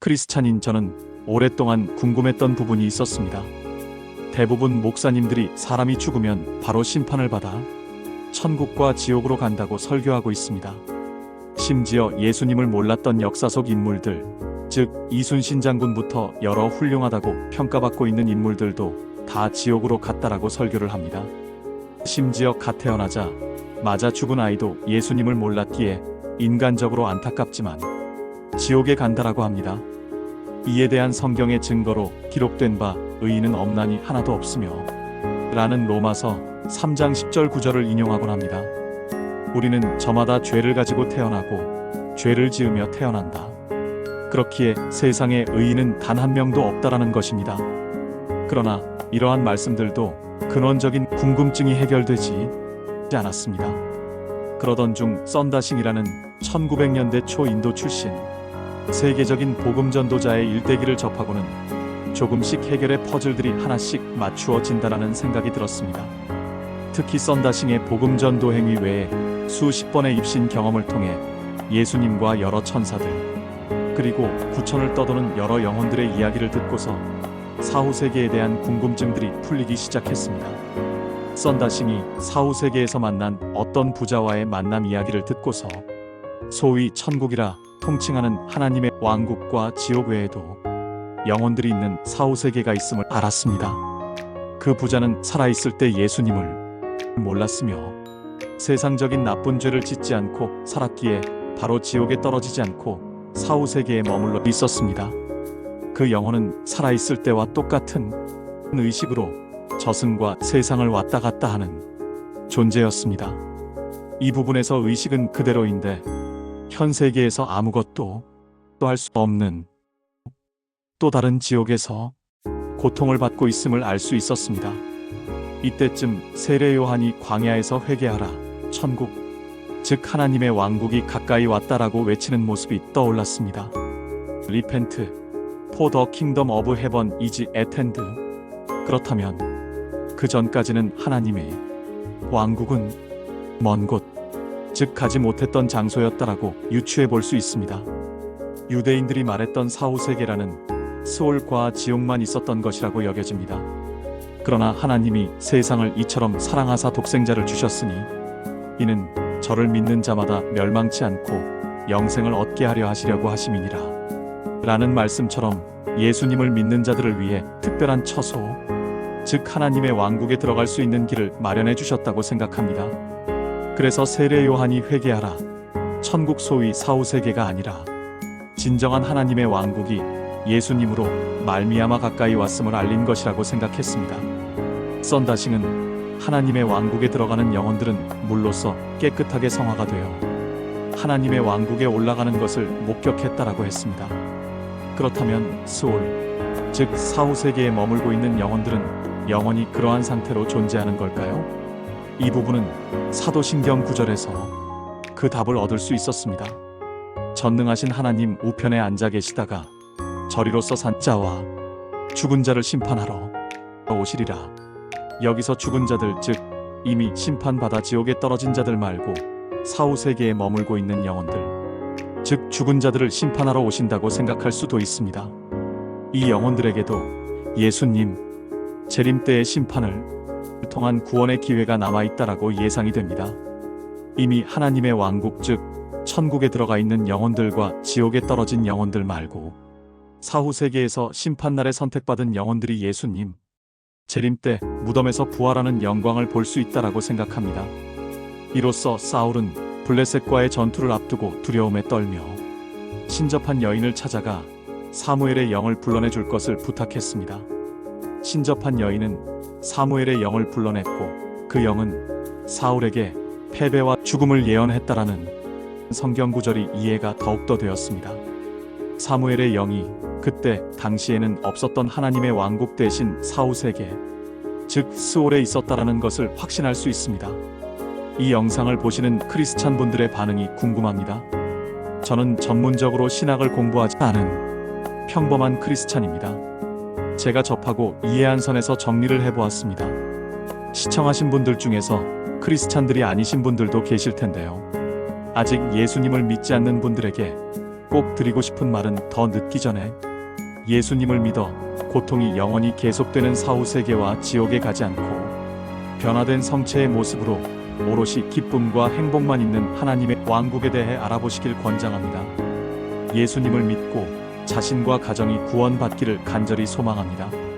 크리스찬인 저는 오랫동안 궁금했던 부분이 있었습니다. 대부분 목사님들이 사람이 죽으면 바로 심판을 받아 천국과 지옥으로 간다고 설교하고 있습니다. 심지어 예수님을 몰랐던 역사 속 인물들, 즉 이순신 장군부터 여러 훌륭하다고 평가받고 있는 인물들도 다 지옥으로 갔다라고 설교를 합니다. 심지어 갓 태어나자 맞아 죽은 아이도 예수님을 몰랐기에 인간적으로 안타깝지만 지옥에 간다라고 합니다. 이에 대한 성경의 증거로 기록된 바 의인은 없나니 하나도 없으며 라는 로마서 3장 10절 9절을 인용하곤 합니다. 우리는 저마다 죄를 가지고 태어나고 죄를 지으며 태어난다. 그렇기에 세상에 의인은 단 한 명도 없다라는 것입니다. 그러나 이러한 말씀들도 근원적인 궁금증이 해결되지 않았습니다. 그러던 중 썬다싱이라는 1900년대 초 인도 출신 세계적인 복음 전도자의 일대기를 접하고는 조금씩 해결의 퍼즐들이 하나씩 맞추어진다라는 생각이 들었습니다. 특히 썬다싱의 복음 전도 행위 외에 수십 번의 입신 경험을 통해 예수님과 여러 천사들 그리고 구천을 떠도는 여러 영혼들의 이야기를 듣고서 사후세계에 대한 궁금증들이 풀리기 시작했습니다. 썬다싱이 사후세계에서 만난 어떤 부자와의 만남 이야기를 듣고서 소위 천국이라 통칭하는 하나님의 왕국과 지옥 외에도 영혼들이 있는 사후세계가 있음을 알았습니다. 그 부자는 살아있을 때 예수님을 몰랐으며 세상적인 나쁜 죄를 짓지 않고 살았기에 바로 지옥에 떨어지지 않고 사후세계에 머물러 있었습니다. 그 영혼은 살아있을 때와 똑같은 의식으로 저승과 세상을 왔다 갔다 하는 존재였습니다. 이 부분에서 의식은 그대로인데 현 세계에서 아무것도 또 할 수 없는 또 다른 지옥에서 고통을 받고 있음을 알 수 있었습니다. 이때쯤 세례 요한이 광야에서 회개하라 천국 즉 하나님의 왕국이 가까이 왔다라고 외치는 모습이 떠올랐습니다. Repent, for the kingdom of heaven is at hand. 그렇다면 그 전까지는 하나님의 왕국은 먼 곳, 즉 가지 못했던 장소였다라고 유추해 볼 수 있습니다. 유대인들이 말했던 사후세계라는 스올과 지옥만 있었던 것이라고 여겨집니다. 그러나 하나님이 세상을 이처럼 사랑하사 독생자를 주셨으니 이는 저를 믿는 자마다 멸망치 않고 영생을 얻게 하려 하시려고 하심이니라 라는 말씀처럼 예수님을 믿는 자들을 위해 특별한 처소, 즉 하나님의 왕국에 들어갈 수 있는 길을 마련해 주셨다고 생각합니다. 그래서 세례 요한이 회개하라 천국 소위 사후세계가 아니라 진정한 하나님의 왕국이 예수님으로 말미암아 가까이 왔음을 알린 것이라고 생각했습니다. 썬다싱은 하나님의 왕국에 들어가는 영혼들은 물로써 깨끗하게 성화가 되어 하나님의 왕국에 올라가는 것을 목격했다라고 했습니다. 그렇다면 스올, 즉 사후세계에 머물고 있는 영혼들은 영원히 그러한 상태로 존재하는 걸까요? 이 부분은 사도신경 9절에서 그 답을 얻을 수 있었습니다. 전능하신 하나님 우편에 앉아 계시다가 저리로서 산 자와 죽은 자를 심판하러 오시리라. 여기서 죽은 자들 즉 이미 심판받아 지옥에 떨어진 자들 말고 사후세계에 머물고 있는 영혼들 즉 죽은 자들을 심판하러 오신다고 생각할 수도 있습니다. 이 영혼들에게도 예수님 재림 때의 심판을 통한 구원의 기회가 남아있다라고 예상이 됩니다. 이미 하나님의 왕국 즉 천국에 들어가 있는 영혼들과 지옥에 떨어진 영혼들 말고 사후세계에서 심판날에 선택받은 영혼들이 예수님 재림 때 무덤에서 부활하는 영광을 볼 수 있다라고 생각합니다. 이로써 사울은 블레셋과의 전투를 앞두고 두려움에 떨며 신접한 여인을 찾아가 사무엘의 영을 불러내 줄 것을 부탁했습니다. 신접한 여인은 사무엘의 영을 불러냈고 그 영은 사울에게 패배와 죽음을 예언했다라는 성경 구절이 이해가 더욱더 되었습니다. 사무엘의 영이 그때 당시에는 없었던 하나님의 왕국 대신 사후세계 즉 스올에 있었다라는 것을 확신할 수 있습니다. 이 영상을 보시는 크리스찬 분들의 반응이 궁금합니다. 저는 전문적으로 신학을 공부하지 않은 평범한 크리스찬입니다. 제가 접하고 이해한 선에서 정리를 해보았습니다. 시청하신 분들 중에서 크리스찬들이 아니신 분들도 계실 텐데요. 아직 예수님을 믿지 않는 분들에게 꼭 드리고 싶은 말은 더 늦기 전에 예수님을 믿어 고통이 영원히 계속되는 사후 세계와 지옥에 가지 않고 변화된 성체의 모습으로 오롯이 기쁨과 행복만 있는 하나님의 왕국에 대해 알아보시길 권장합니다. 예수님을 믿고 자신과 가정이 구원받기를 간절히 소망합니다.